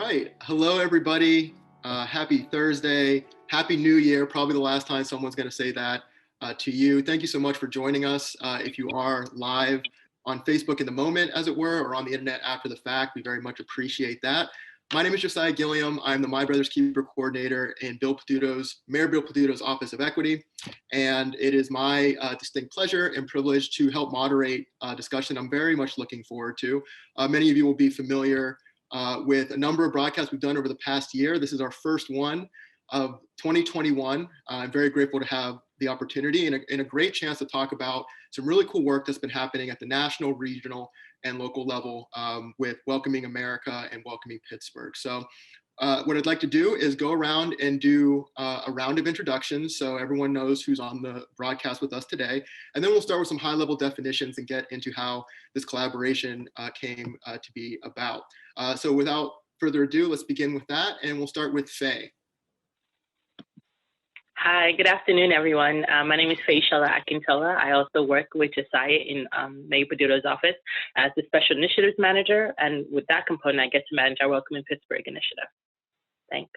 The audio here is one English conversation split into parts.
right. Hello, everybody. Happy Thursday. Happy New Year. Probably the last time someone's going to say that to you. Thank you so much for joining us. If you are live on Facebook in the moment, as it were, or on the internet after the fact, we very much appreciate that. My name is Josiah Gilliam. I'm the My Brother's Keeper coordinator in Mayor Bill Peduto's Office of Equity. And it is my distinct pleasure and privilege to help moderate a discussion I'm very much looking forward to. Many of you will be familiar with a number of broadcasts we've done over the past year. This is our first one of 2021. I'm very grateful to have the opportunity and a great chance to talk about some really cool work that's been happening at the national, regional, and local level with Welcoming America and Welcoming Pittsburgh. So what I'd like to do is go around and do a round of introductions so everyone knows who's on the broadcast with us today. And then we'll start with some high-level definitions and get into how this collaboration came to be about. So without further ado, let's begin with that, and we'll start with Faye. Hi, good afternoon, everyone. My name is Faye Shella Akintola. I also work with Josiah in Mayor Peduto's office as the Special Initiatives Manager. And with that component, I get to manage our Welcoming Pittsburgh initiative. Thanks.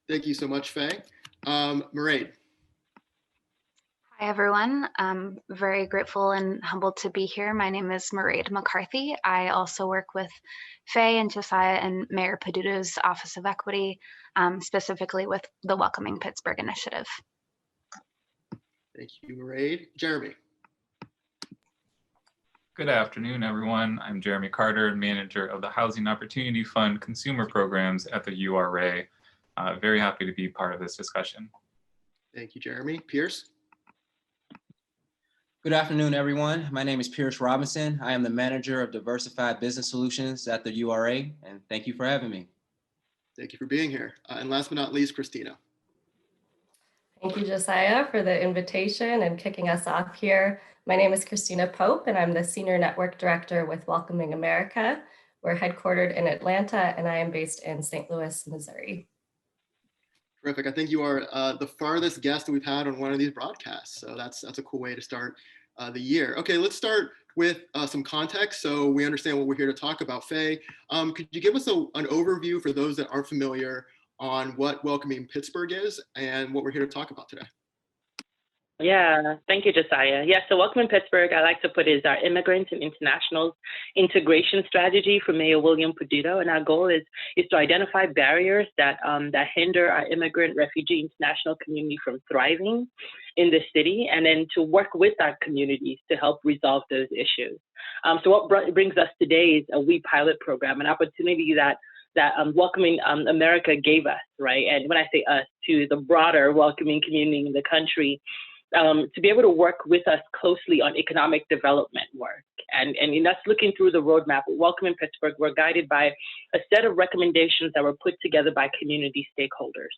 Thank you so much, Faye. Mairead. Hi, everyone. I'm very grateful and humbled to be here. My name is Mairead McCarthy. I also work with Faye and Josiah and Mayor Peduto's Office of Equity, specifically with the Welcoming Pittsburgh initiative. Thank you, Mairead. Jeremy. Good afternoon, everyone. I'm Jeremy Carter, manager of the Housing Opportunity Fund consumer programs at the URA. Very happy to be part of this discussion. Thank you, Jeremy. Pierce. Good afternoon, everyone. My name is Pierce Robinson. I am the manager of Diversified Business Solutions at the URA, and thank you for having me. Thank you for being here. And last but not least, Christina. Thank you, Josiah, for the invitation and kicking us off here. My name is Christina Pope, and I'm the Senior Network Director with Welcoming America. We're headquartered in Atlanta, and I am based in St. Louis, Missouri. Terrific. I think you are the farthest guest that we've had on one of these broadcasts. So that's a cool way to start the year. Okay, let's start with some context so we understand what we're here to talk about. Faye, could you give us an overview for those that aren't familiar on what Welcoming Pittsburgh is and what we're here to talk about today? Yeah, thank you, Josiah. Yeah, so Welcoming Pittsburgh, I like to put is our immigrant and internationals integration strategy for Mayor William Peduto. And our goal is to identify barriers that hinder our immigrant, refugee, international community from thriving in the city, and then to work with our communities to help resolve those issues. So what brings us today is a We Pilot program, an opportunity that Welcoming America gave us, right? And when I say us, to the broader welcoming community in the country, to be able to work with us closely on economic development work. And in us looking through the roadmap at Welcoming Pittsburgh, we're guided by a set of recommendations that were put together by community stakeholders.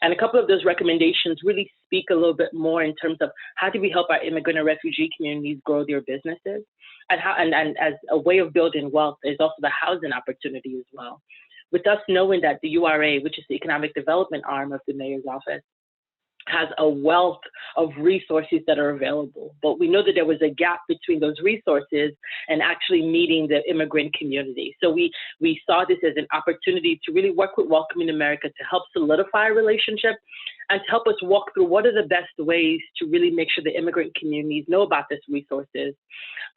And a couple of those recommendations really speak a little bit more in terms of how do we help our immigrant and refugee communities grow their businesses, and as a way of building wealth is also the housing opportunity as well. With us knowing that the URA, which is the economic development arm of the mayor's office, has a wealth of resources that are available. But we know that there was a gap between those resources and actually meeting the immigrant community. So we saw this as an opportunity to really work with Welcoming America to help solidify a relationship and to help us walk through what are the best ways to really make sure the immigrant communities know about these resources,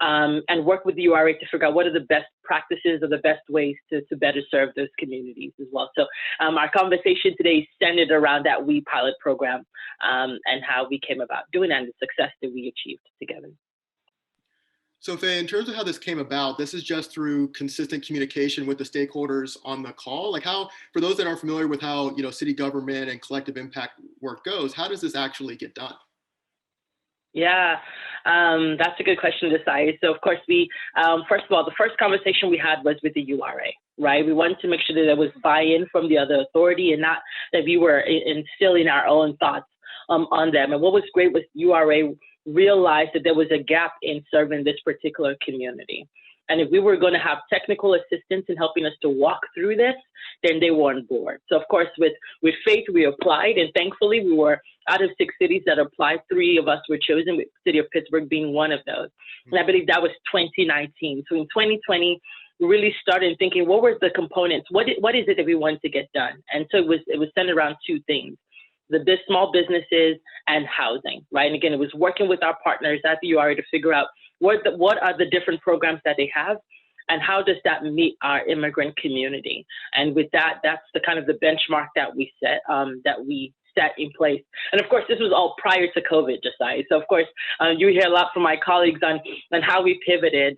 and work with the URA to figure out what are the best practices or the best ways to better serve those communities as well. So our conversation today is centered around that We Pilot program and how we came about doing that and the success that we achieved together. So Faye, in terms of how this came about, this is just through consistent communication with the stakeholders on the call. Like how, for those that aren't familiar with how city government and collective impact work goes, how does this actually get done? Yeah, that's a good question to decide. So of course we, first of all, the first conversation we had was with the URA, right? We wanted to make sure that there was buy-in from the other authority and not that we were instilling our own thoughts on them. And what was great was URA realized that there was a gap in serving this particular community. And if we were going to have technical assistance in helping us to walk through this, then they were on board. So of course, with faith, we applied, and thankfully we were out of 6 cities that applied, 3 of us were chosen, with the city of Pittsburgh being one of those. And I believe that was 2019. So in 2020, we really started thinking, what were the components? What is it that we wanted to get done? And so it was centered around 2 things: the small businesses and housing, right? And again, it was working with our partners at the URA to figure out what are the different programs that they have, and how does that meet our immigrant community? And with that, that's the kind of the benchmark that we set in place. And of course, this was all prior to COVID, Josiah. So of course, you hear a lot from my colleagues on how we pivoted.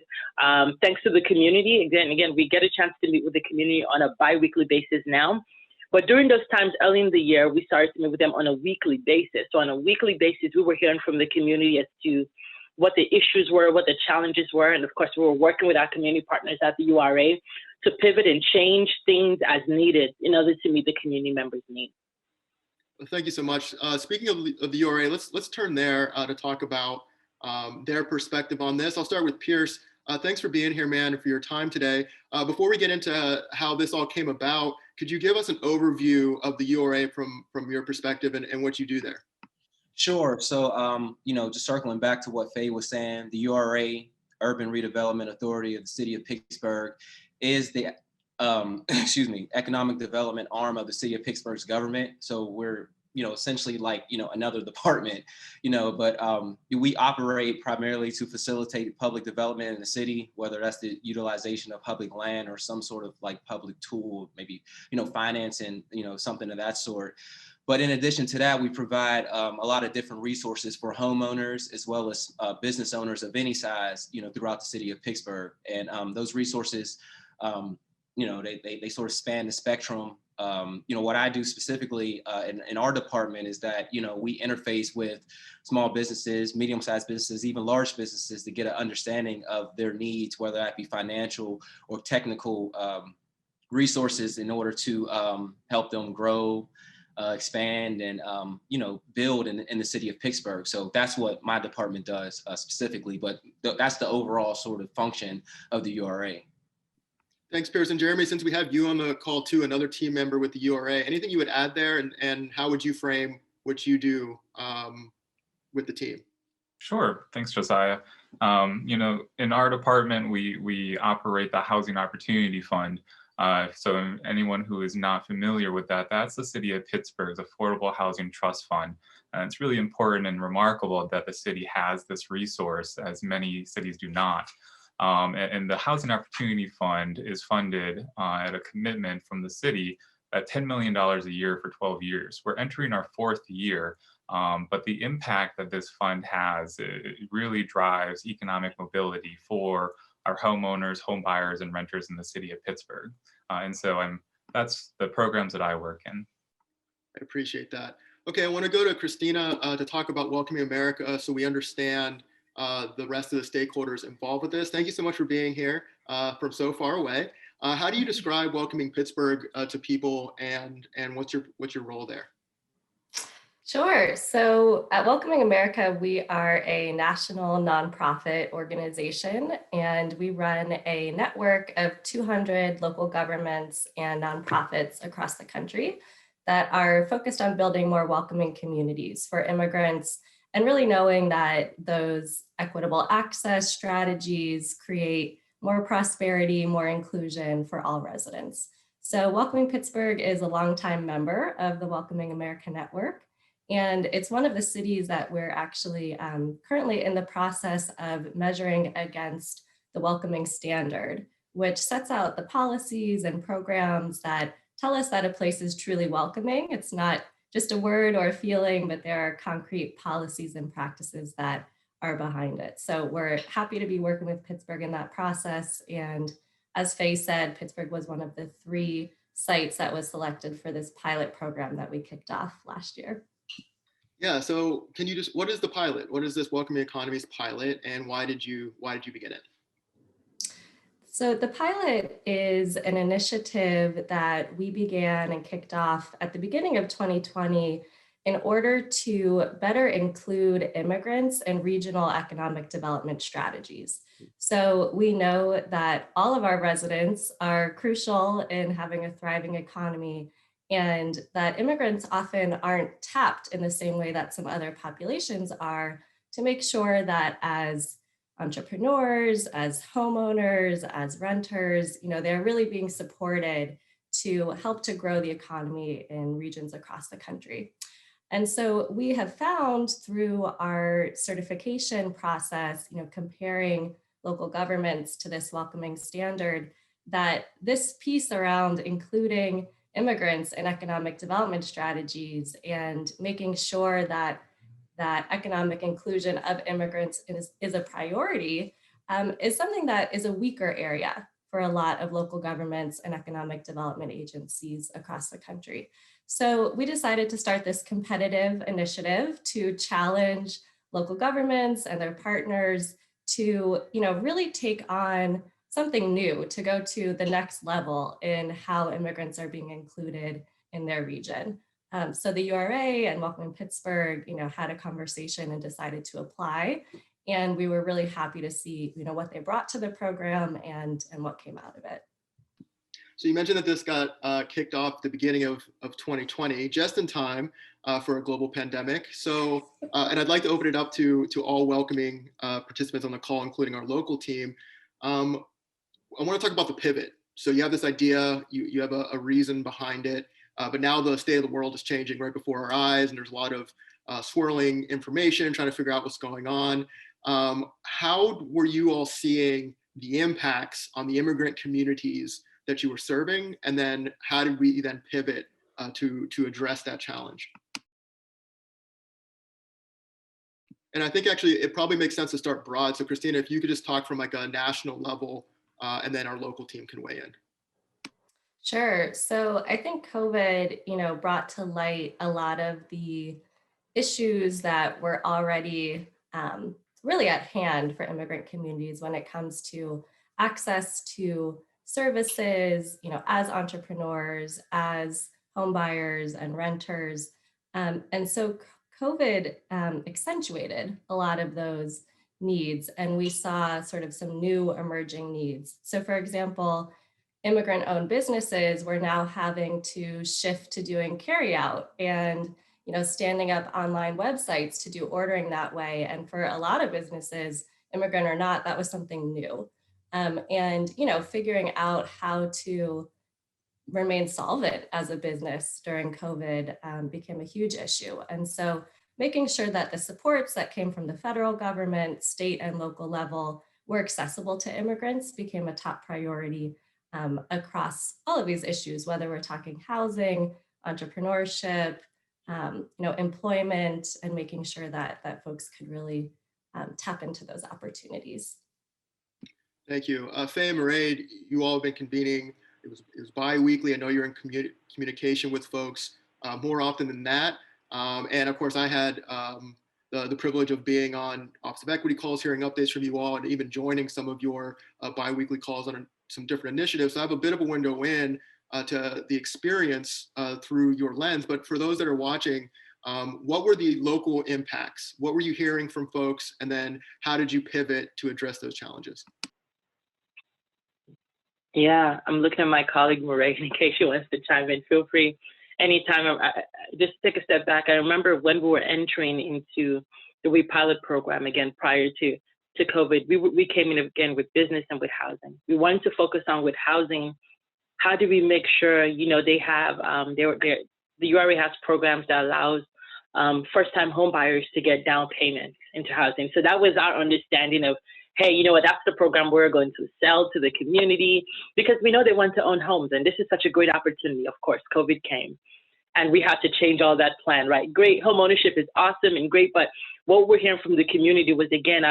Thanks to the community. Again, we get a chance to meet with the community on a bi-weekly basis now. But during those times early in the year, we started to meet with them on a weekly basis. So on a weekly basis, we were hearing from the community as to what the issues were, what the challenges were. And of course, we were working with our community partners at the URA to pivot and change things as needed in order to meet the community members' needs. Well, thank you so much. Speaking of the URA, let's turn there to talk about their perspective on this. I'll start with Pierce. Thanks for being here, man, and for your time today. Before we get into how this all came about, could you give us an overview of the URA from your perspective and what you do there? Sure. So, just circling back to what Faye was saying, the URA, Urban Redevelopment Authority of the City of Pittsburgh, is the economic development arm of the City of Pittsburgh's government. So we're, essentially like, another department, but we operate primarily to facilitate public development in the city, whether that's the utilization of public land or some sort of like public tool, maybe, financing, something of that sort. But in addition to that, we provide a lot of different resources for homeowners as well as business owners of any size, throughout the city of Pittsburgh. And those resources, they sort of span the spectrum. What I do specifically in our department is that, we interface with small businesses, medium-sized businesses, even large businesses to get an understanding of their needs, whether that be financial or technical resources in order to help them grow, expand, and build in the city of Pittsburgh. So that's what my department does specifically, but that's the overall sort of function of the URA. Thanks, Pierce. And Jeremy, since we have you on the call too, another team member with the URA, anything you would add there, and how would you frame what you do with the team? Sure. Thanks, Josiah. In our department, we operate the Housing Opportunity Fund. So anyone who is not familiar with that, that's the City of Pittsburgh's Affordable Housing Trust Fund. And it's really important and remarkable that the city has this resource, as many cities do not. And the Housing Opportunity Fund is funded at a commitment from the city at $10 million a year for 12 years. We're entering our 4th year, but the impact that this fund has, it really drives economic mobility for our homeowners, home buyers, and renters in the city of Pittsburgh. And so that's the programs that I work in. I appreciate that. Okay, I want to go to Christina to talk about Welcoming America so we understand the rest of the stakeholders involved with this. Thank you so much for being here from so far away. How do you describe Welcoming Pittsburgh to people, and what's your role there? Sure. So at Welcoming America, we are a national nonprofit organization, and we run a network of 200 local governments and nonprofits across the country that are focused on building more welcoming communities for immigrants, and really knowing that those equitable access strategies create more prosperity, more inclusion for all residents. So Welcoming Pittsburgh is a longtime member of the Welcoming America Network. And it's one of the cities that we're actually currently in the process of measuring against the Welcoming Standard, which sets out the policies and programs that tell us that a place is truly welcoming. It's not just a word or a feeling, but there are concrete policies and practices that are behind it. So we're happy to be working with Pittsburgh in that process. And as Faye said, Pittsburgh was one of the 3 sites that was selected for this pilot program that we kicked off last year. Yeah, so what is the pilot? What is this Welcoming Economies Pilot, and why did you begin it? So the pilot is an initiative that we began and kicked off at the beginning of 2020 in order to better include immigrants in regional economic development strategies. So we know that all of our residents are crucial in having a thriving economy, and that immigrants often aren't tapped in the same way that some other populations are to make sure that as entrepreneurs, as homeowners, as renters, they're really being supported to help to grow the economy in regions across the country. And so we have found through our certification process, comparing local governments to this welcoming standard, that this piece around including immigrants in economic development strategies and making sure that economic inclusion of immigrants is a priority is something that is a weaker area for a lot of local governments and economic development agencies across the country. So we decided to start this competitive initiative to challenge local governments and their partners to, really take on something new, to go to the next level in how immigrants are being included in their region. So the URA and Welcoming Pittsburgh, had a conversation and decided to apply. And we were really happy to see, what they brought to the program and what came out of it. So you mentioned that this got kicked off at the beginning of 2020, just in time for a global pandemic. So, and I'd like to open it up to all welcoming participants on the call, including our local team. I want to talk about the pivot. So you have this idea, you have a reason behind it, but now the state of the world is changing right before our eyes, and there's a lot of swirling information, trying to figure out what's going on. How were you all seeing the impacts on the immigrant communities that you were serving? And then how did we then pivot to address that challenge? And I think actually it probably makes sense to start broad. So Christina, if you could just talk from like a national level, and then our local team can weigh in. Sure. So I think COVID, brought to light a lot of the issues that were already really at hand for immigrant communities when it comes to access to services, as entrepreneurs, as home buyers and renters. And so COVID accentuated a lot of those needs, and we saw sort of some new emerging needs. So for example, immigrant-owned businesses were now having to shift to doing carryout and standing up online websites to do ordering that way. And for a lot of businesses, immigrant or not, that was something new. And figuring out how to remain solvent as a business during COVID became a huge issue. And so making sure that the supports that came from the federal government, state and local level were accessible to immigrants became a top priority across all of these issues, whether we're talking housing, entrepreneurship, employment, and making sure that folks could really tap into those opportunities. Thank you. Faye and Mairead, you all have been convening, it was bi-weekly. I know you're in communication with folks more often than that. And of course, I had the privilege of being on Office of Equity calls, hearing updates from you all, and even joining some of your bi-weekly calls on some different initiatives. So I have a bit of a window in to the experience through your lens. But for those that are watching, what were the local impacts? What were you hearing from folks? And then how did you pivot to address those challenges? Yeah, I'm looking at my colleague Mairead in case she wants to chime in. Feel free anytime. Just take a step back. I remember when we were entering into the WE pilot program again prior to COVID, we came in again with business and with housing. We wanted to focus on with housing. How do we make sure they have the URA has programs that allows first-time home buyers to get down payments into housing. So that was our understanding of, hey, that's the program we're going to sell to the community because we know they want to own homes. And this is such a great opportunity. Of course, COVID came and we had to change all that plan, right? Great, home ownership is awesome and great, but what we're hearing from the community was, again,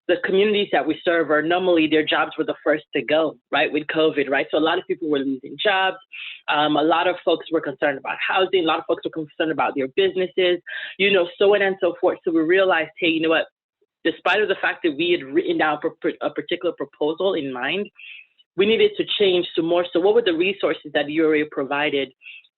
the communities that we serve are normally their jobs were the first to go, right, with COVID, right? So a lot of people were losing jobs. A lot of folks were concerned about housing. A lot of folks were concerned about their businesses, so on and so forth. So we realized, hey, you know what? Despite of the fact that we had written down a particular proposal in mind, we needed to change some more. So what were the resources that URA provided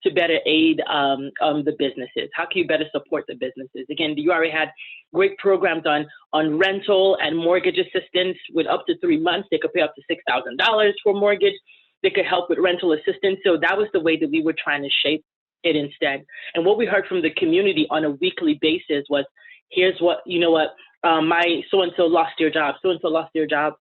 to better aid the businesses? How can you better support the businesses? Again, the URA had great programs on rental and mortgage assistance with up to 3 months. They could pay up to $6,000 for mortgage. They could help with rental assistance. So that was the way that we were trying to shape it instead. And what we heard from the community on a weekly basis was, here's what, my so-and-so lost their job, so-and-so lost their job.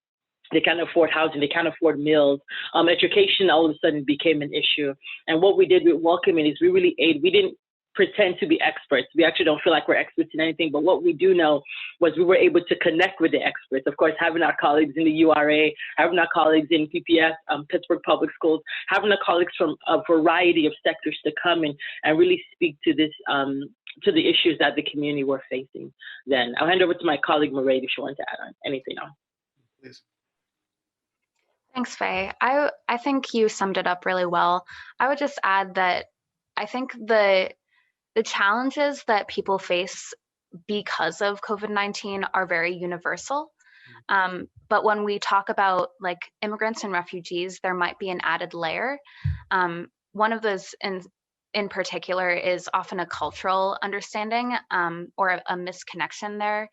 They can't afford housing, they can't afford meals. Education all of a sudden became an issue. And what we did with Welcoming is we really we didn't pretend to be experts. We actually don't feel like we're experts in anything, but what we do know was we were able to connect with the experts. Of course, having our colleagues in the URA, having our colleagues in PPS, Pittsburgh Public Schools, having our colleagues from a variety of sectors to come in and really speak to this, to the issues that the community were facing then. I'll hand over to my colleague, Mairead, if she wants to add on anything else. Please. Thanks, Faye. I think you summed it up really well. I would just add that I think the challenges that people face because of COVID-19 are very universal. But when we talk about like immigrants and refugees, there might be an added layer. One of those in particular is often a cultural understanding or a misconnection there.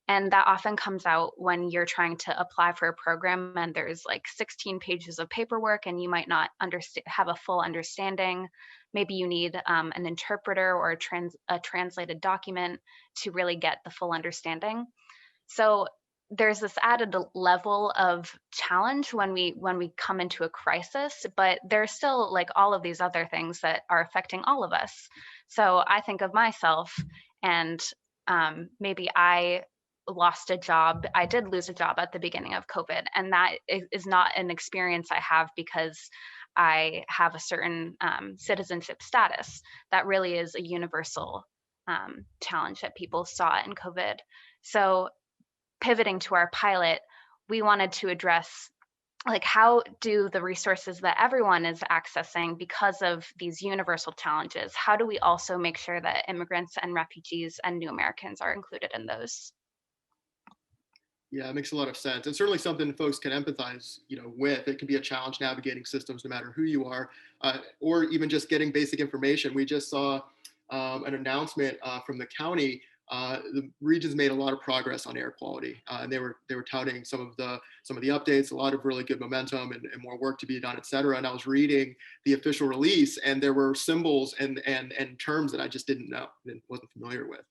And that often comes out when you're trying to apply for a program and there's like 16 pages of paperwork and you might not have a full understanding. Maybe you need an interpreter or a translated document to really get the full understanding. So there's this added level of challenge when we come into a crisis, but there's still like all of these other things that are affecting all of us. So I think of myself and maybe I lost a job. I did lose a job at the beginning of COVID, and that is not an experience I have because I have a certain citizenship status. That really is a universal challenge that people saw in COVID. So pivoting to our pilot, we wanted to address like how do the resources that everyone is accessing because of these universal challenges, how do we also make sure that immigrants and refugees and new Americans are included in those? Yeah, it makes a lot of sense, and certainly something folks can empathize, with. It can be a challenge navigating systems, no matter who you are, or even just getting basic information. We just saw an announcement from the county. The region's made a lot of progress on air quality, and they were touting some of the updates, a lot of really good momentum, and more work to be done, et cetera. And I was reading the official release, and there were symbols and terms that I just didn't know, and wasn't familiar with.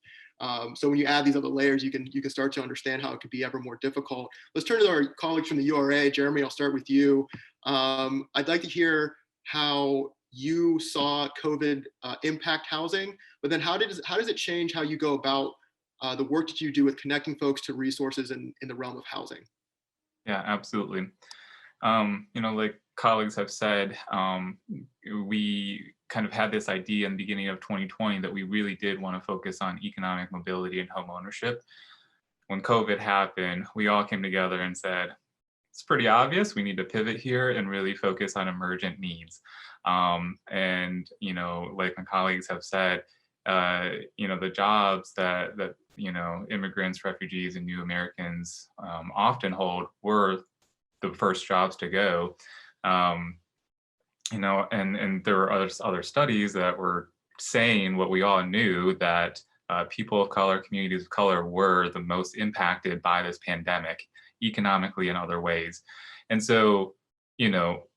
So when you add these other layers, you can start to understand how it could be ever more difficult. Let's turn to our colleagues from the URA. Jeremy, I'll start with you. I'd like to hear how you saw COVID impact housing, but then how does it change how you go about the work that you do with connecting folks to resources in the realm of housing? Yeah, absolutely. Like colleagues have said, we kind of had this idea in the beginning of 2020 that we really did want to focus on economic mobility and home ownership. When COVID happened, we all came together and said, it's pretty obvious we need to pivot here and really focus on emergent needs. And like my colleagues have said, the jobs that immigrants, refugees, and new Americans often hold were the first jobs to go. And there were other studies that were saying what we all knew, that people of color, communities of color were the most impacted by this pandemic, economically and other ways. And so,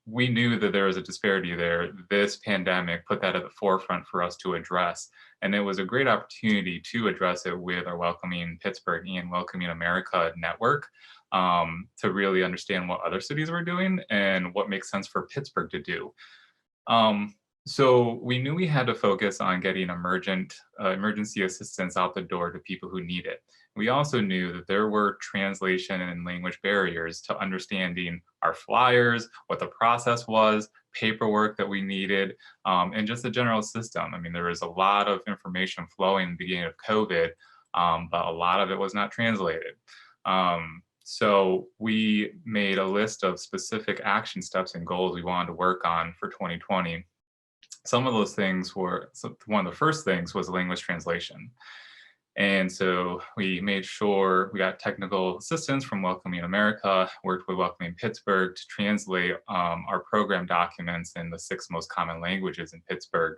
we knew that there was a disparity there. This pandemic put that at the forefront for us to address. And it was a great opportunity to address it with our Welcoming Pittsburgh and Welcoming America network, to really understand what other cities were doing and what makes sense for Pittsburgh to do. So we knew we had to focus on getting emergency assistance out the door to people who need it. We also knew that there were translation and language barriers to understanding our flyers, what the process was, paperwork that we needed, and just the general system. I mean, there was a lot of information flowing in the beginning of COVID, but a lot of it was not translated. So we made a list of specific action steps and goals we wanted to work on for 2020. Some of those things were, one of the first things was language translation. And so we made sure we got technical assistance from Welcoming America, worked with Welcoming Pittsburgh to translate our program documents in the 6 most common languages in Pittsburgh.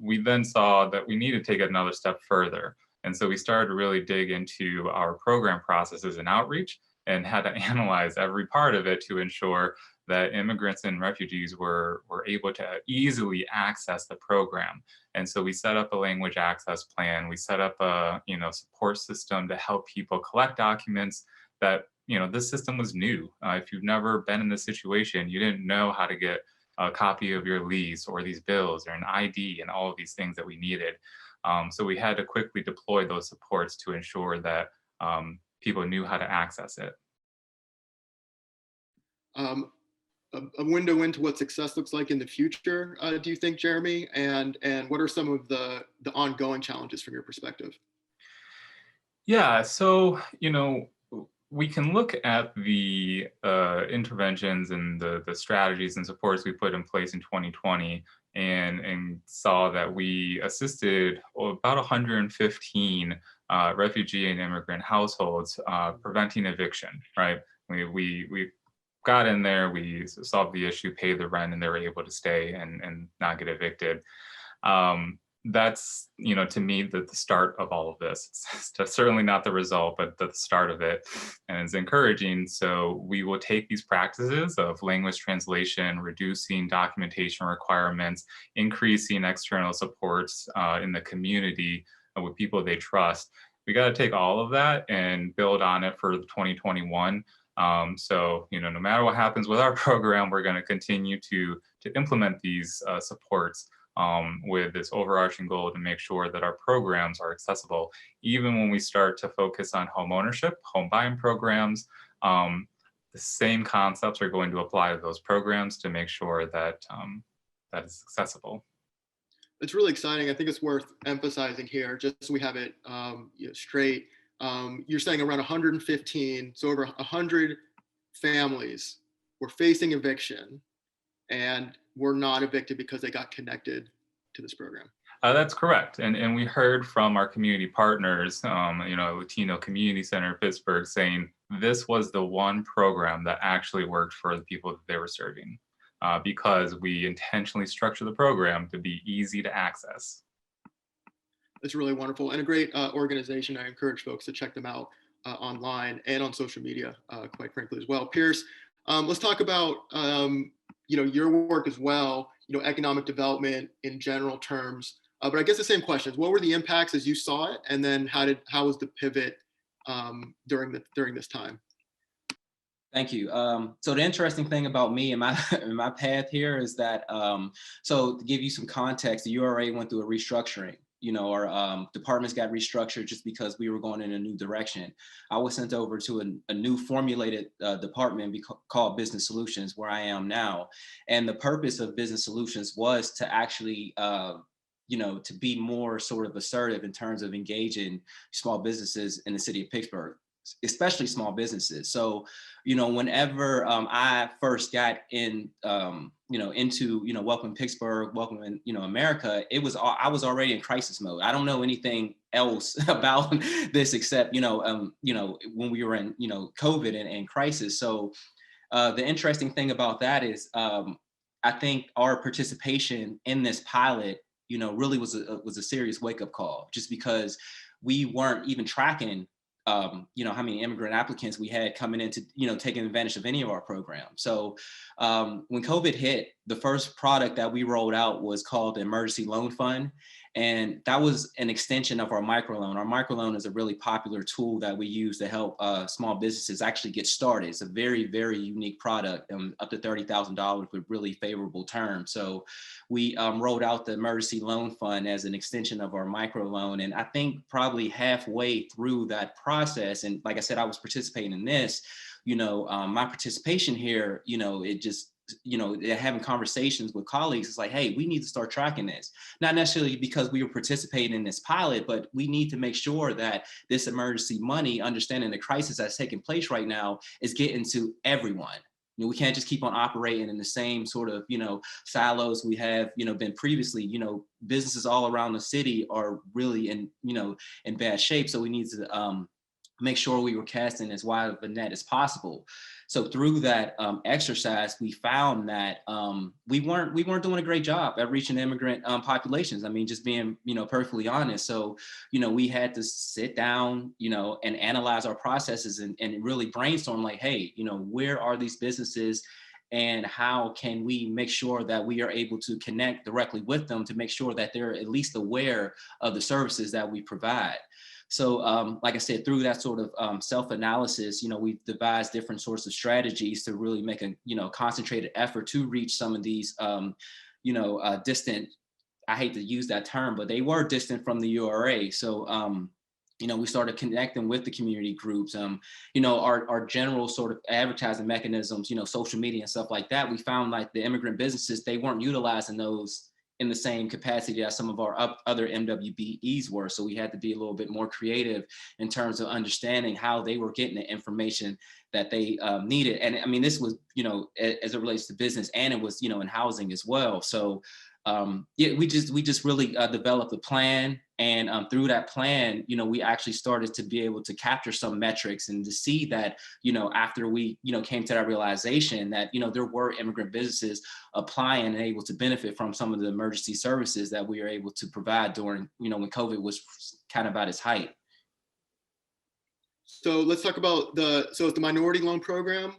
We then saw that we needed to take it another step further. And so we started to really dig into our program processes and outreach and had to analyze every part of it to ensure that immigrants and refugees were able to easily access the program. And so we set up a language access plan. We set up a support system to help people collect documents that, this system was new. If you've never been in this situation, you didn't know how to get a copy of your lease or these bills or an ID and all of these things that we needed. So we had to quickly deploy those supports to ensure that people knew how to access it. A window into what success looks like in the future, do you think, Jeremy? And what are some of the ongoing challenges from your perspective? Yeah, so, we can look at the interventions and the strategies and supports we put in place in 2020 and saw that we assisted about 115 refugee and immigrant households preventing eviction, right? We got in there, we solved the issue, paid the rent, and they were able to stay and not get evicted. That's, to me, the start of all of this. It's certainly not the result, but the start of it. And it's encouraging. So we will take these practices of language translation, reducing documentation requirements, increasing external supports in the community with people they trust. We got to take all of that and build on it for 2021. So, no matter what happens with our program, we're going to continue to implement these supports with this overarching goal to make sure that our programs are accessible. Even when we start to focus on home ownership, home buying programs, the same concepts are going to apply to those programs to make sure that that is accessible. It's really exciting. I think it's worth emphasizing here, just so we have it straight. You're saying around 115, so over 100 families were facing eviction and were not evicted because they got connected to this program. That's correct. And we heard from our community partners, Latino Community Center in Pittsburgh, saying this was the one program that actually worked for the people that they were serving because we intentionally structured the program to be easy to access. It's really wonderful and a great organization. I encourage folks to check them out online and on social media, quite frankly, as well. Pierce, let's talk about your work as well, economic development in general terms. But I guess the same questions. What were the impacts as you saw it? And then how was the pivot during this time? Thank you. So the interesting thing about me and my path here is that, so to give you some context, the URA went through a restructuring. Our departments got restructured just because we were going in a new direction. I was sent over to a new formulated department called Business Solutions, where I am now. And the purpose of Business Solutions was to actually, to be more sort of assertive in terms of engaging small businesses in the city of Pittsburgh, especially small businesses. So, whenever I first got into Welcoming Pittsburgh, Welcoming America, I was already in crisis mode. I don't know anything else about this except when we were in COVID and crisis. So the interesting thing about that is I think our participation in this pilot really was a serious wake up call, just because we weren't even tracking how many immigrant applicants we had coming into, taking advantage of any of our programs. So when COVID hit, the first product that we rolled out was called the Emergency Loan Fund. And that was an extension of our microloan. Our microloan is a really popular tool that we use to help small businesses actually get started. It's a very, very unique product, up to $30,000 with really favorable terms. So we rolled out the Emergency Loan Fund as an extension of our microloan. And I think probably halfway through that process, and like I said, I was participating in this, my participation here, it just, having conversations with colleagues, it's like, hey, we need to start tracking this. Not necessarily because we were participating in this pilot, but we need to make sure that this emergency money, understanding the crisis that's taking place right now, is getting to everyone. We can't just keep on operating in the same sort of, silos we have, been previously. Businesses all around the city are really in bad shape. So we need to make sure we were casting as wide of a net as possible. So through that exercise, we found that we weren't doing a great job at reaching immigrant populations. I mean, just being perfectly honest. So we had to sit down and analyze our processes and really brainstorm, like, hey, where are these businesses and how can we make sure that we are able to connect directly with them to make sure that they're at least aware of the services that we provide. So like I said, through that sort of self-analysis, we've devised different sorts of strategies to really make a, concentrated effort to reach some of these, distant, I hate to use that term, but they were distant from the URA. So, we started connecting with the community groups, our general sort of advertising mechanisms, social media and stuff like that. We found like the immigrant businesses, they weren't utilizing those in the same capacity as some of our other MWBEs were. So we had to be a little bit more creative in terms of understanding how they were getting the information that they needed. And I mean, this was, as it relates to business, and it was, in housing as well. So we just really developed a plan, and through that plan, we actually started to be able to capture some metrics and to see that, after we, came to that realization that, there were immigrant businesses applying and able to benefit from some of the emergency services that we were able to provide during, when COVID was kind of at its height. So let's talk about it's the minority loan program.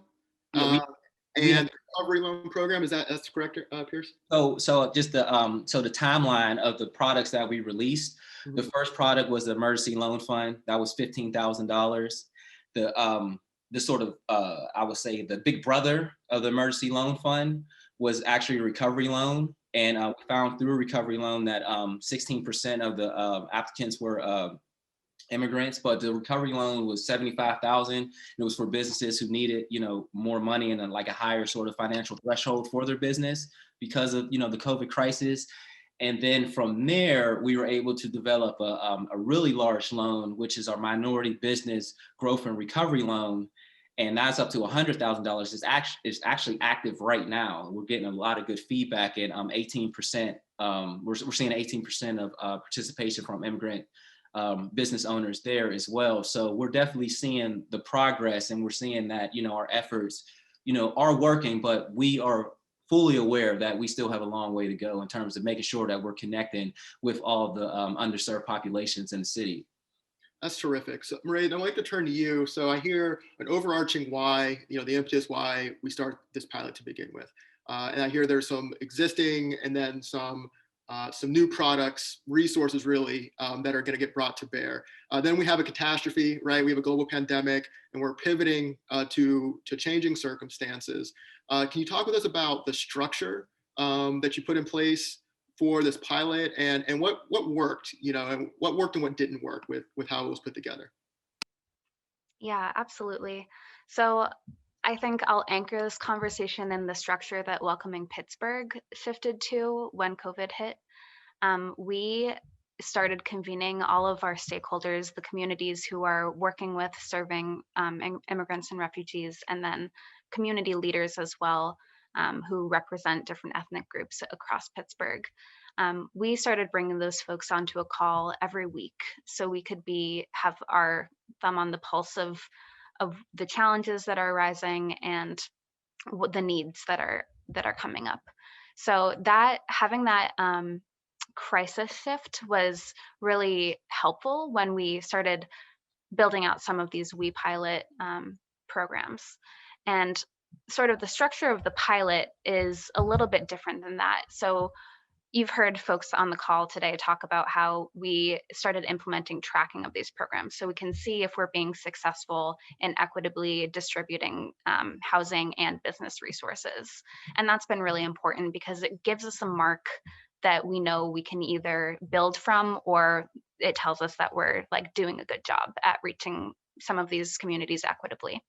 And recovery loan program, that's correct, Pierce? So just the the timeline of the products that we released. Mm-hmm. The first product was the emergency loan fund. That was $15,000. The sort of I would say the big brother of the emergency loan fund was actually a recovery loan, and we found through a recovery loan that 16% of the applicants were immigrants, but the recovery loan was $75,000. It was for businesses who needed, more money and like a higher sort of financial threshold for their business because of, the COVID crisis. And then from there, we were able to develop a really large loan, which is our minority business growth and recovery loan. And that's up to $100,000. It's actually active right now. We're getting a lot of good feedback, and 18%. We're seeing 18% of participation from immigrant business owners there as well. So we're definitely seeing the progress, and we're seeing that, our efforts, are working, but we are fully aware that we still have a long way to go in terms of making sure that we're connecting with all the underserved populations in the city. That's terrific. So Mairead, I'd like to turn to you. So I hear an overarching why, the impetus why we start this pilot to begin with. And I hear there's some existing and then some new products, resources really, that are going to get brought to bear. Then we have a catastrophe, right? We have a global pandemic, and we're pivoting to changing circumstances. Can you talk with us about the structure that you put in place for this pilot, and what worked, and what worked and what didn't work with how it was put together? Yeah, absolutely. So I think I'll anchor this conversation in the structure that Welcoming Pittsburgh shifted to when COVID hit. We started convening all of our stakeholders, the communities who are working with serving immigrants and refugees, and then community leaders as well, who represent different ethnic groups across Pittsburgh. We started bringing those folks onto a call every week, so we could have our thumb on the pulse of the challenges that are arising and what the needs that are coming up. So that having that crisis shift was really helpful when we started building out some of these We Pilot programs. And sort of the structure of the pilot is a little bit different than that. So you've heard folks on the call today talk about how we started implementing tracking of these programs, so we can see if we're being successful in equitably distributing housing and business resources. And that's been really important because it gives us a mark that we know we can either build from, or it tells us that we're like doing a good job at reaching some of these communities equitably.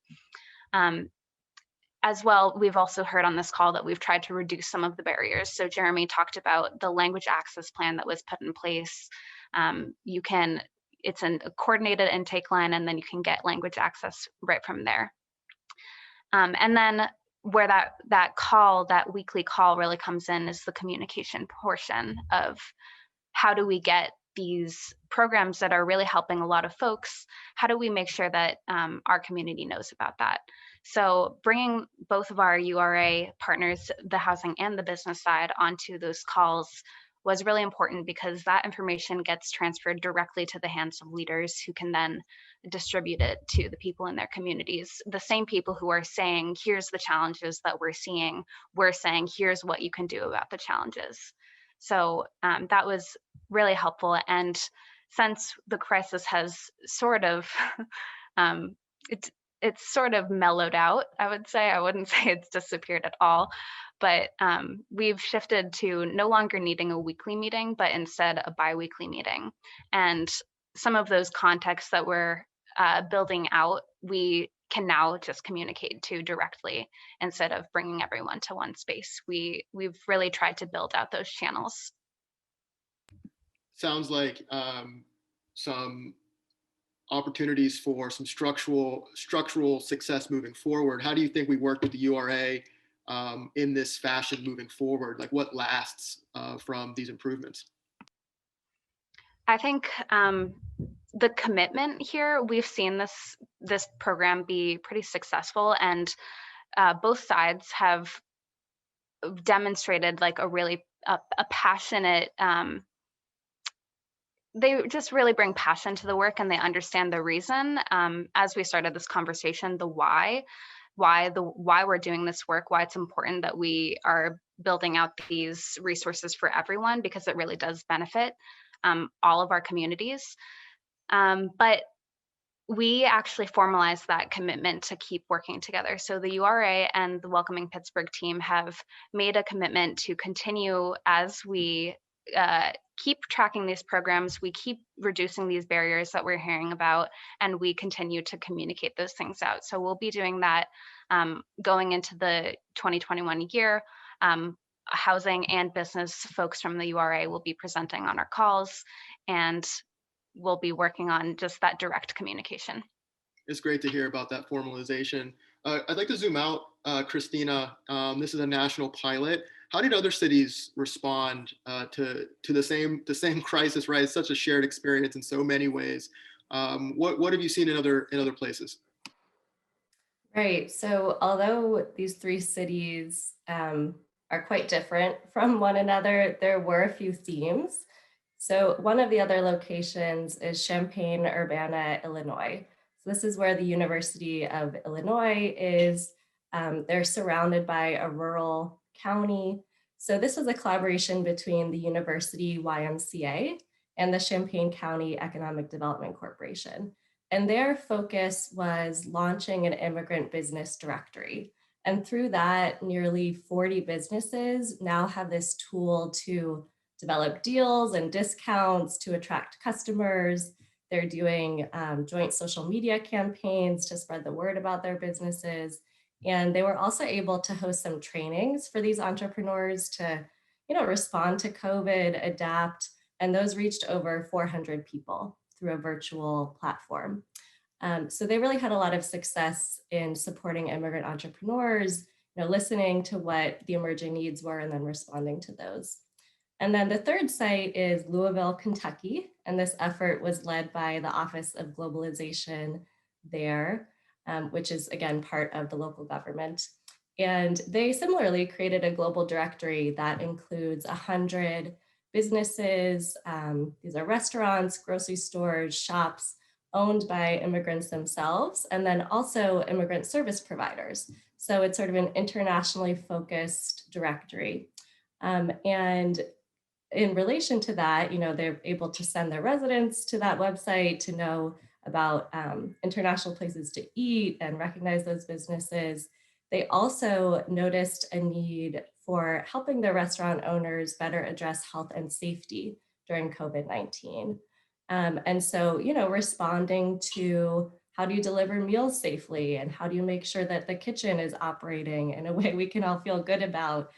As well, we've also heard on this call that we've tried to reduce some of the barriers. So Jeremy talked about the language access plan that was put in place. It's a coordinated intake line, and then you can get language access right from there. And then where that weekly call really comes in is the communication portion of how do we get these programs that are really helping a lot of folks, how do we make sure that our community knows about that? So bringing both of our URA partners, the housing and the business side, onto those calls was really important because that information gets transferred directly to the hands of leaders who can then distribute it to the people in their communities. The same people who are saying, here's the challenges that we're seeing, we're saying, here's what you can do about the challenges. So that was really helpful. And since the crisis has sort of, it's sort of mellowed out, I would say. I wouldn't say it's disappeared at all, but we've shifted to no longer needing a weekly meeting, but instead a bi-weekly meeting. And some of those contexts that we're building out, we can now just communicate to directly instead of bringing everyone to one space. We've really tried to build out those channels. Sounds like some opportunities for some structural success moving forward. How do you think we work with the URA in this fashion moving forward? Like what lasts from these improvements? I think the commitment here, we've seen this program be pretty successful, and both sides have demonstrated like a really a passionate, they just really bring passion to the work, and they understand the reason. As we started this conversation, the why we're doing this work, why it's important that we are building out these resources for everyone, because it really does benefit all of our communities. But we actually formalized that commitment to keep working together. So the URA and the Welcoming Pittsburgh team have made a commitment to continue as we keep tracking these programs, we keep reducing these barriers that we're hearing about, and we continue to communicate those things out. So we'll be doing that going into the 2021 year. Housing and business folks from the URA will be presenting on our calls, and we'll be working on just that direct communication. It's great to hear about that formalization. I'd like to zoom out, Christina. This is a national pilot. How did other cities respond to the same crisis? Right, it's such a shared experience in so many ways. What have you seen in other places? Right. So although these three cities are quite different from one another, there were a few themes. So one of the other locations is Champaign-Urbana, Illinois. So this is where the University of Illinois is. They're surrounded by a rural county. So this was a collaboration between the University YMCA and the Champaign County Economic Development Corporation. And their focus was launching an immigrant business directory. And through that, nearly 40 businesses now have this tool to develop deals and discounts to attract customers. They're doing joint social media campaigns to spread the word about their businesses. And they were also able to host some trainings for these entrepreneurs to, respond to COVID, adapt, and those reached over 400 people through a virtual platform. So they really had a lot of success in supporting immigrant entrepreneurs, listening to what the emerging needs were and then responding to those. And then the third site is Louisville, Kentucky. And this effort was led by the Office of Globalization there, which is again part of the local government. And they similarly created a global directory that includes 100 businesses. These are restaurants, grocery stores, shops owned by immigrants themselves, and then also immigrant service providers. So it's sort of an internationally focused directory. And in relation to that, they're able to send their residents to that website to know about international places to eat and recognize those businesses. They also noticed a need for helping their restaurant owners better address health and safety during COVID-19. And so, responding to how do you deliver meals safely and how do you make sure that the kitchen is operating in a way we can all feel good about.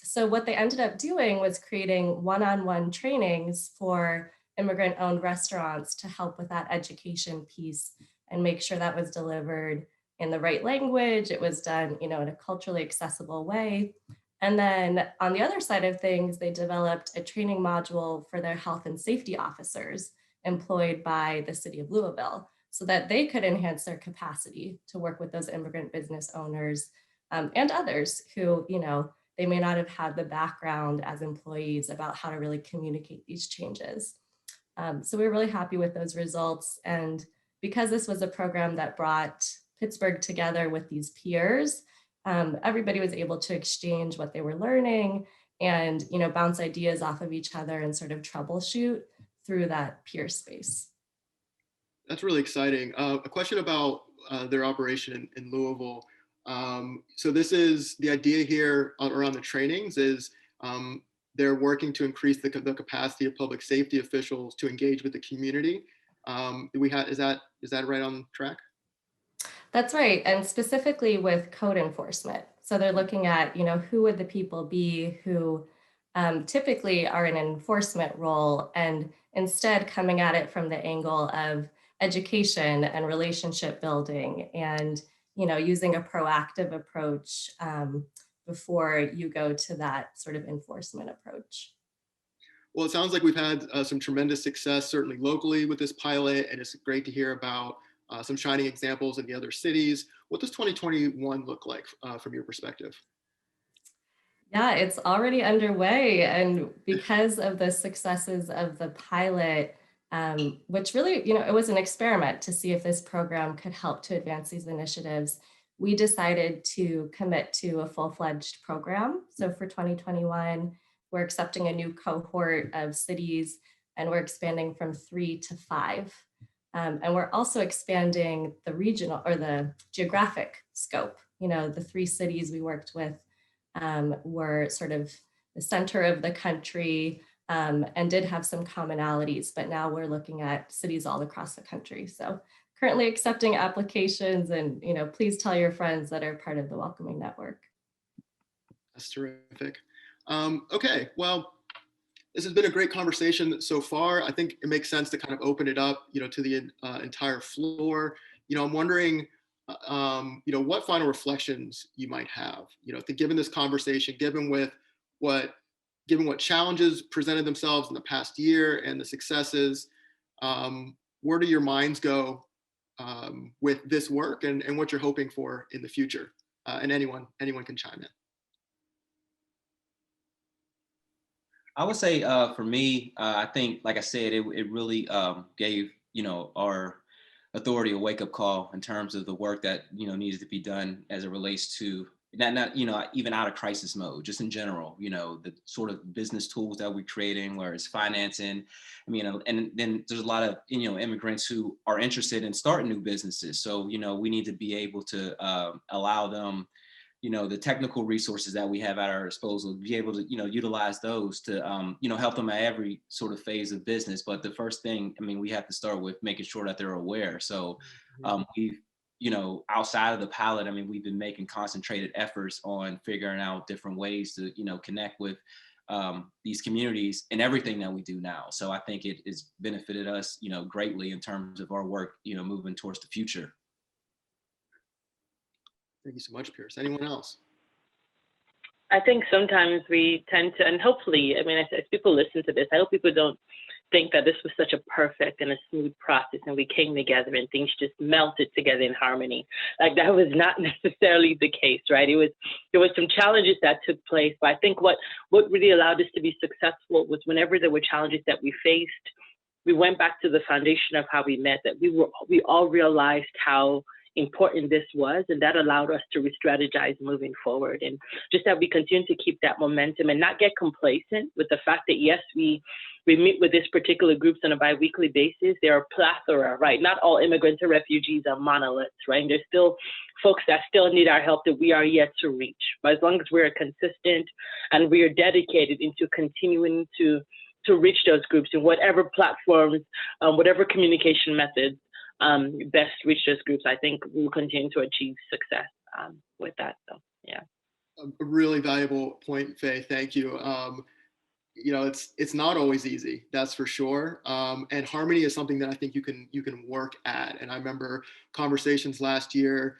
So what they ended up doing was creating one-on-one trainings for immigrant-owned restaurants to help with that education piece and make sure that was delivered in the right language. It was done, in a culturally accessible way. And then on the other side of things, they developed a training module for their health and safety officers employed by the city of Louisville so that they could enhance their capacity to work with those immigrant business owners and others who, they may not have had the background as employees about how to really communicate these changes. So we're really happy with those results. And because this was a program that brought Pittsburgh together with these peers, everybody was able to exchange what they were learning and, you know, bounce ideas off of each other and sort of troubleshoot through that peer space. That's really exciting. A question about their operation in Louisville. So this is the idea here around the trainings is they're working to increase the capacity of public safety officials to engage with the community. Is that right on track? That's right, and specifically with code enforcement. So they're looking at, you know, who would the people be who typically are in an enforcement role, and instead coming at it from the angle of education and relationship building, and, you know, using a proactive approach before you go to that sort of enforcement approach. Well, it sounds like we've had some tremendous success, certainly locally with this pilot, and it's great to hear about some shining examples in the other cities. What does 2021 look like from your perspective? Yeah, it's already underway. And because of the successes of the pilot, which really, you know, it was an experiment to see if this program could help to advance these initiatives, we decided to commit to a full-fledged program. So for 2021, we're accepting a new cohort of cities, and we're expanding from 3 to 5. And we're also expanding the regional or the geographic scope. You know, the 3 cities we worked with were sort of the center of the country and did have some commonalities, but now we're looking at cities all across the country. So currently accepting applications, and, you know, please tell your friends that are part of the Welcoming Network. That's terrific. Okay, well, this has been a great conversation so far. I think it makes sense to kind of open it up, you know, to the entire floor. You know, I'm wondering, you know, what final reflections you might have, you know, given this conversation, given what challenges presented themselves in the past year and the successes, where do your minds go with this work and what you're hoping for in the future? And anyone can chime in. I would say for me, I think, like I said, it really gave, you know, our authority a wake-up call in terms of the work that, you know, needs to be done as it relates to not you know, even out of crisis mode, just in general, you know, the sort of business tools that we're creating, where it's financing. I mean, and then there's a lot of, you know, immigrants who are interested in starting new businesses. So, you know, we need to be able to allow them, you know, the technical resources that we have at our disposal, be able to, you know, utilize those to, you know, help them at every sort of phase of business. But the first thing, I mean, we have to start with making sure that they're aware. So we've, you know, outside of the pilot, I mean, we've been making concentrated efforts on figuring out different ways to, you know, connect with these communities in everything that we do now. So I think it has benefited us, you know, greatly in terms of our work, you know, moving towards the future. Thank you so much, Pierce. Anyone else? I think sometimes we tend to, and hopefully, I mean, as people listen to this, I hope people don't think that this was such a perfect and a smooth process and we came together and things just melted together in harmony. Like, that was not necessarily the case, right? There was some challenges that took place, but I think what really allowed us to be successful was whenever there were challenges that we faced, we went back to the foundation of how we met, that we all realized how important this was, and that allowed us to re-strategize moving forward. And just that we continue to keep that momentum and not get complacent with the fact that, yes, we meet with this particular groups on a bi-weekly basis. There are plethora, right? Not all immigrants or refugees are monoliths, right? And there's still folks that still need our help that we are yet to reach. But as long as we're consistent and we are dedicated into continuing to reach those groups in whatever platforms, whatever communication methods, best reach those groups, I think we'll continue to achieve success with that. So, yeah. A really valuable point, Faye. Thank you. You know, it's not always easy, that's for sure. And harmony is something that I think you can work at. And I remember conversations last year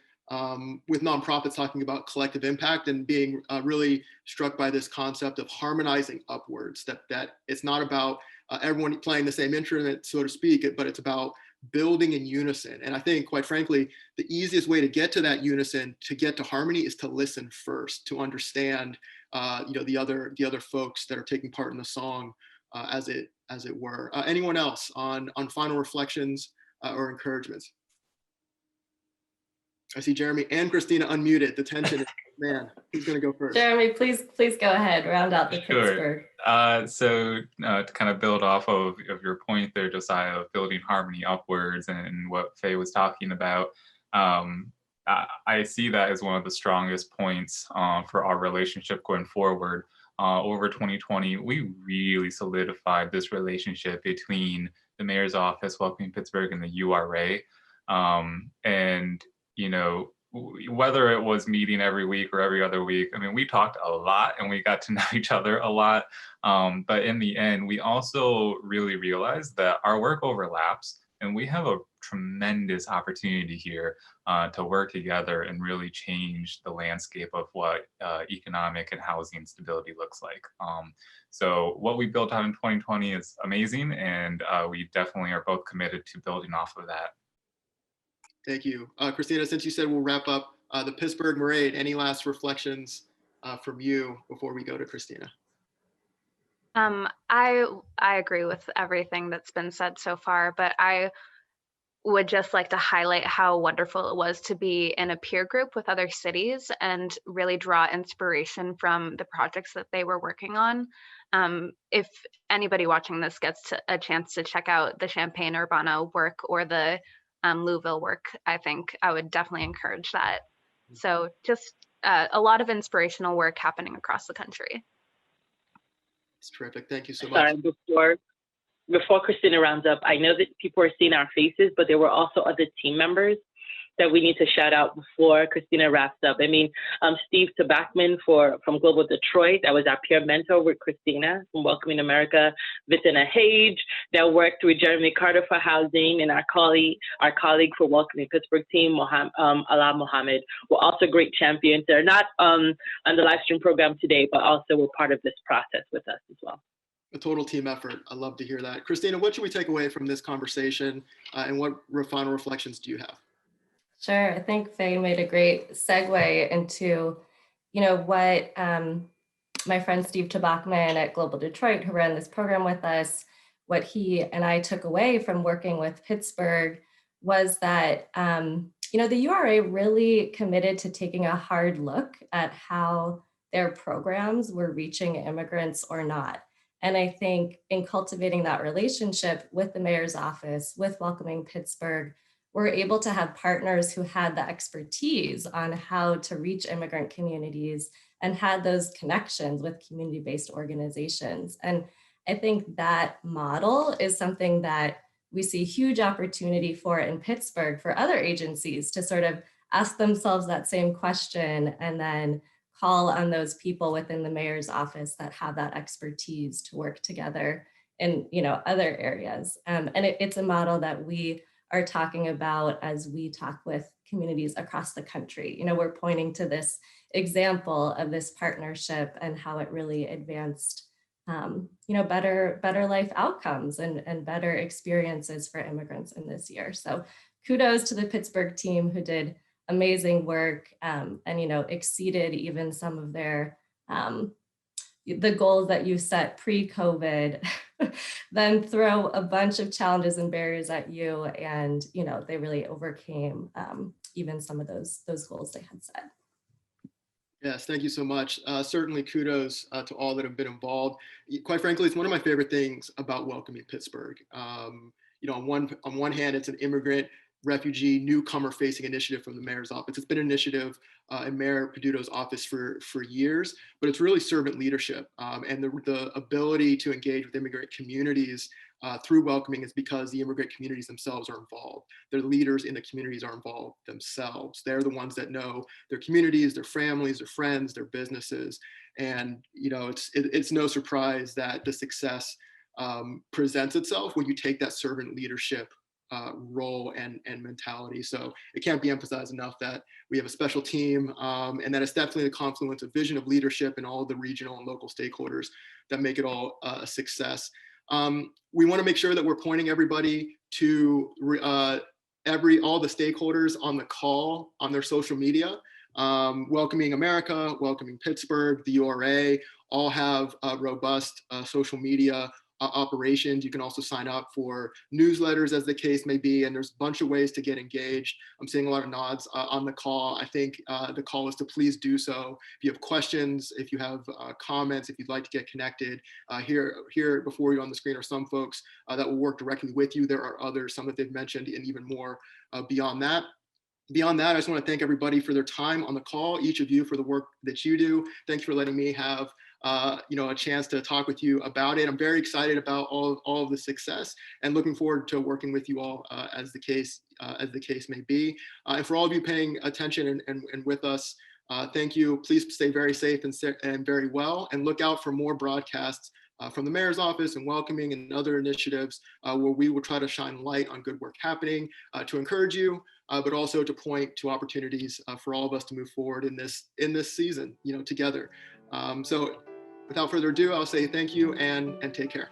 with nonprofits talking about collective impact and being really struck by this concept of harmonizing upwards. That it's not about everyone playing the same instrument, so to speak, but it's about building in unison. And I think, quite frankly, the easiest way to get to that unison, to get to harmony, is to listen first, to understand the other folks that are taking part in the song, as it were. Anyone else on final reflections or encouragements? I see Jeremy and Christina unmuted. The tension is, man, who's going to go first? Jeremy, please go ahead. Round out the Pittsburgh. So to kind of build off of your point there, Josiah, of building harmony upwards and what Faye was talking about, I see that as one of the strongest points for our relationship going forward. Over 2020, we really solidified this relationship between the mayor's office, Welcoming Pittsburgh, and the URA. And whether it was meeting every week or every other week, I mean, we talked a lot and we got to know each other a lot. But in the end, we also really realized that our work overlaps and we have a tremendous opportunity here to work together and really change the landscape of what economic and housing stability looks like. So what we built out in 2020 is amazing, and we definitely are both committed to building off of that. Thank you. Christina, since you said we'll wrap up the Pittsburgh Parade, any last reflections from you before we go to Christina? I agree with everything that's been said so far, but I would just like to highlight how wonderful it was to be in a peer group with other cities and really draw inspiration from the projects that they were working on. If anybody watching this gets a chance to check out the Champaign-Urbana work or the Louisville work, I think I would definitely encourage that. So just a lot of inspirational work happening across the country. It's terrific. Thank you so much. Sorry, before Christina rounds up, I know that people are seeing our faces, but there were also other team members that we need to shout out before Christina wraps up. I mean, Steve Tabachman from Global Detroit, that was our peer mentor with Christina from Welcoming America. Vitina Hage, that worked with Jeremy Carter for housing, and our colleague for Welcoming Pittsburgh team, Alaa Mohammed, were also great champions. They're not on the live stream program today, but also were part of this process with us as well. A total team effort. I love to hear that. Christina, what should we take away from this conversation, and what final reflections do you have? Sure. I think Faye made a great segue into, what my friend Steve Tabachman at Global Detroit, who ran this program with us, what he and I took away from working with Pittsburgh was that, the URA really committed to taking a hard look at how their programs were reaching immigrants or not. And I think in cultivating that relationship with the mayor's office, with Welcoming Pittsburgh, we're able to have partners who had the expertise on how to reach immigrant communities and had those connections with community-based organizations. And I think that model is something that we see huge opportunity for in Pittsburgh for other agencies to sort of ask themselves that same question and then call on those people within the mayor's office that have that expertise to work together in other areas. And it's a model that we are talking about as we talk with communities across the country. We're pointing to this example of this partnership and how it really advanced, better life outcomes and better experiences for immigrants in this year. So kudos to the Pittsburgh team who did amazing work and, exceeded even some of their, the goals that you set pre-COVID, then throw a bunch of challenges and barriers at you. And, they really overcame even some of those goals they had set. Yes, thank you so much. Certainly kudos to all that have been involved. Quite frankly, it's one of my favorite things about Welcoming Pittsburgh. On one hand, it's an immigrant, refugee, newcomer facing initiative from the mayor's office. It's been an initiative in Mayor Peduto's office for years, but it's really servant leadership. And the ability to engage with immigrant communities through Welcoming is because the immigrant communities themselves are involved. Their leaders in the communities are involved themselves. They're the ones that know their communities, their families, their friends, their businesses. And it's no surprise that the success presents itself when you take that servant leadership role and mentality. So it can't be emphasized enough that we have a special team and that it's definitely the confluence of vision, of leadership, and all of the regional and local stakeholders that make it all a success. We want to make sure that we're pointing everybody to all the stakeholders on the call on their social media. Welcoming America, Welcoming Pittsburgh, the URA, all have robust social media operations. You can also sign up for newsletters as the case may be, and there's a bunch of ways to get engaged. I'm seeing a lot of nods on the call. I think the call is to please do so. If you have questions, if you have comments, if you'd like to get connected, here before you on the screen are some folks that will work directly with you. There are others, some that they've mentioned, and even more beyond that. Beyond that, I just want to thank everybody for their time on the call, each of you for the work that you do. Thanks for letting me have a chance to talk with you about it. I'm very excited about all of the success and looking forward to working with you all as the case may be. And for all of you paying attention and with us, thank you. Please stay very safe and very well, and look out for more broadcasts from the mayor's office and Welcoming and other initiatives where we will try to shine light on good work happening to encourage you, but also to point to opportunities for all of us to move forward in this season, together. So without further ado, I'll say thank you and take care.